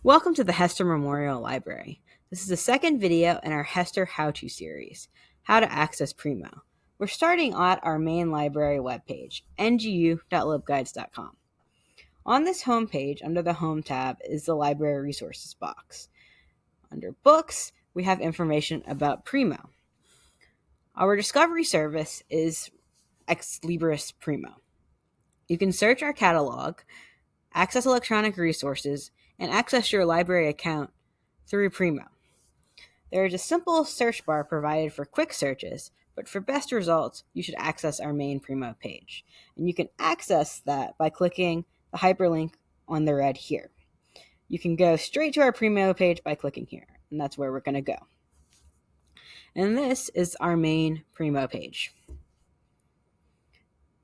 Welcome to the Hester Memorial Library. This is the second video in our Hester How-To series, How to Access Primo. We're starting at our main library webpage, ngu.libguides.com. On this homepage, under the Home tab, is the Library Resources box. Under Books, we have information about Primo. Our discovery service is Ex Libris Primo. You can search our catalog, access electronic resources, and access your library account through Primo. There is a simple search bar provided for quick searches, but for best results, you should access our main Primo page. And you can access that by clicking the hyperlink on the red here. You can go straight to our Primo page by clicking here, and that's where we're going to go. And this is our main Primo page.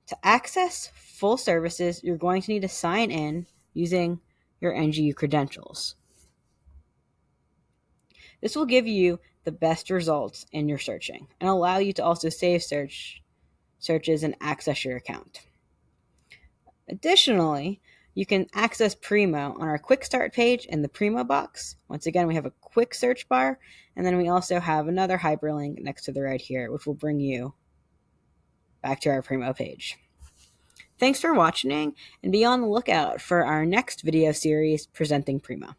To access full services, you're going to need to sign in using your NGU credentials. This will give you the best results in your searching and allow you to also save searches and access your account. Additionally, you can access Primo on our quick start page in the Primo box. Once again, we have a quick search bar, and then we also have another hyperlink next to the right here, which will bring you back to our Primo page. Thanks for watching, and be on the lookout for our next video series presenting Primo.